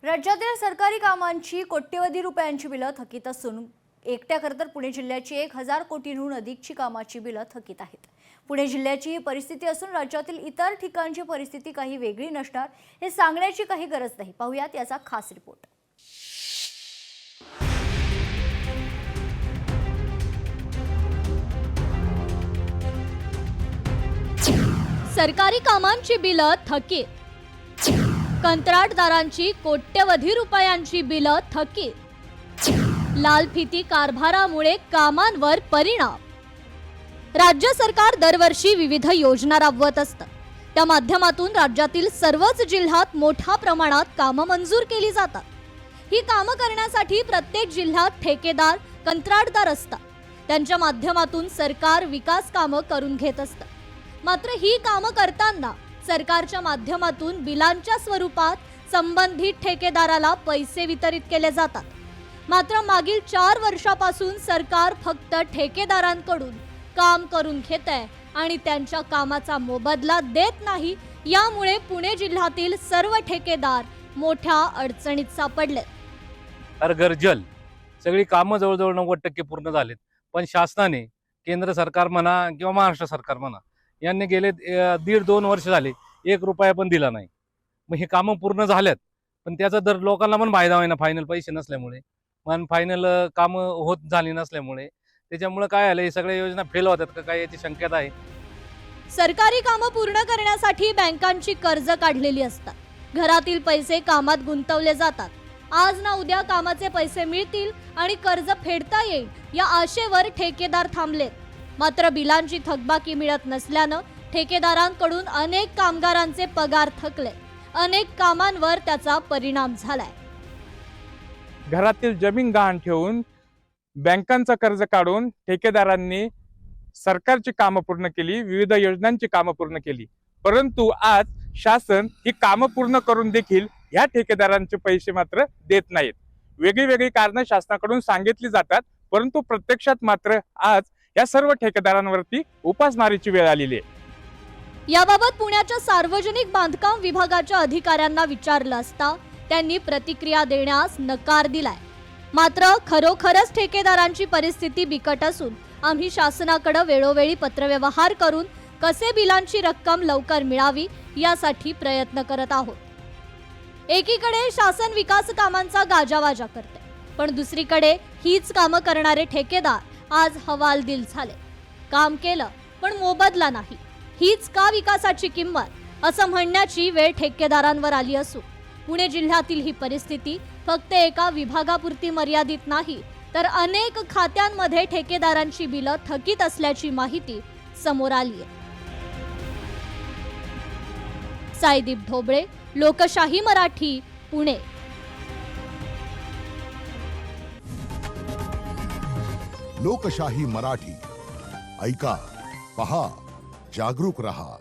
राज्यातील सरकारी कामांची कोट्यवधी रुपयांची बिलं थकीत असून एकट्या खरतर पुणे जिल्ह्याची 1000 कोटींहून अधिकची कामाची बिलं थकीत आहेत। पुणे जिल्ह्याची ही परिस्थिती असून राज्यातील इतर ठिकाणची परिस्थिती काही वेगळी नसणार हे सांगण्याची काही गरज नाही। पाहूयात याचा खास रिपोर्ट। सरकारी कामांची बिलं थकीत, कंत्राटदारांची कोट्यवधी रुपयांची बिलं थकीत, लालफिती कारभारामुळे कामांवर परिणाम। राज्य सरकार दरवर्षी विविध योजना राबवत असतं। त्या माध्यमातून राज्यातील सर्वच जिल्ह्यात मोठ्या प्रमाणात कामं मंजूर केली जातात। ही कामं करण्यासाठी प्रत्येक जिल्ह्यात ठेकेदार, कंत्राटदार असतात। त्यांच्या माध्यमातून सरकार विकास कामं करून घेत असतं। मात्र ही कामं करताना सरकारच्या माध्यमातून बिलांच्या स्वरूपात संबंधित ठेकेदाराला पैसे वितरित केले जातात। मात्र मागील 4 वर्षापासून सरकार फक्त ठेकेदारांकडून काम करून घेतंय आणि त्यांच्या कामाचा मोबदला देत नाही। यामुळे पुणे जिल्ह्यातील सर्व ठेकेदार मोठ्या अडचणीत सापडले। घर जल सगळी कामं जवळजवळ 90% पूर्ण झालेत, पण शासनाने, केंद्र सरकार म्हणा किंवा महाराष्ट्र सरकार म्हणा, यांनी गेले 1.5-2 वर्ष झाले 1 रुपया पण दिला नाही। मग हे कामं पूर्ण झाल्यात, पण त्याचा दर लोकांना पण फायदा होईना। फायनल पैसे नसल्यामुळे, पण फायनल कामं होत झाली नसल्यामुळे त्याच्यामुळे काय झालं, हे सगळ्या योजना फेल होतात का काय याची शंका आहे। सरकारी कामं पूर्ण करण्यासाठी बँकांची कर्ज काढलेली असतात। घरातील पैसे कामात गुंतवले जातात। आज ना उद्या कामाचे पैसे मिळतील आणि कर्ज फेडता येईल या आशेवर ठेकेदार थांबलेत। मात्र बिलांची थकबाकी मिळत नसल्यानं ठेकेदारांकडून अनेक कामगारांचे पगार थकले। अनेक कामांवर त्याचा परिणाम झालाय। घरातील जमीन गहाण ठेवून बँकांचा कर्ज काढून ठेकेदारांनी सरकारची कामं पूर्ण केली, विविध योजनांची कामं पूर्ण केली। परंतु आज शासन ही कामं पूर्ण करून देखील ह्या ठेकेदारांचे पैसे मात्र देत नाहीत। वेगळी वेगळी कारणं शासनाकडून सांगितली जातात, परंतु प्रत्यक्षात मात्र आज या सर्व ठेकेदारांवरती उपासमारीची वेळ आलेली आहे। याबाबत पुण्याच्या सार्वजनिक बांधकाम विभागाच्या अधिकाऱ्यांना विचारलं असता त्यांनी प्रतिक्रिया देण्यास नकार दिलाय। मात्र खरोखरच ठेकेदारांची परिस्थिती बिकट असून आम्ही शासनाकडे वेळोवेळी पत्रव्यवहार करून कसे बिलांची रक्कम लवकर मिळावी यासाठी प्रयत्न करत आहोत। एकीकडे शासन विकास कामांचा गाजावाजा करते, पण दुसरीकडे हीच कामं करणारे ठेकेदार आज हवालदिल झाले। काम केलं पण मोबदला नाही, हीच का विकासाची किंमत असं म्हणण्याची वेळ ठेकेदारांवर आली असून पुणे जिल्ह्यातील ही परिस्थिती फक्त एका विभागापुरती मर्यादित नाही, तर अनेक खात्यांमध्ये ठेकेदारांची बिलं थकीत असल्याची माहिती समोर आली आहे। साईदीप ढोबळे, लोकशाही मराठी, पुणे। लोकशाही मराठी ऐका, पहा, जागरूक रहा।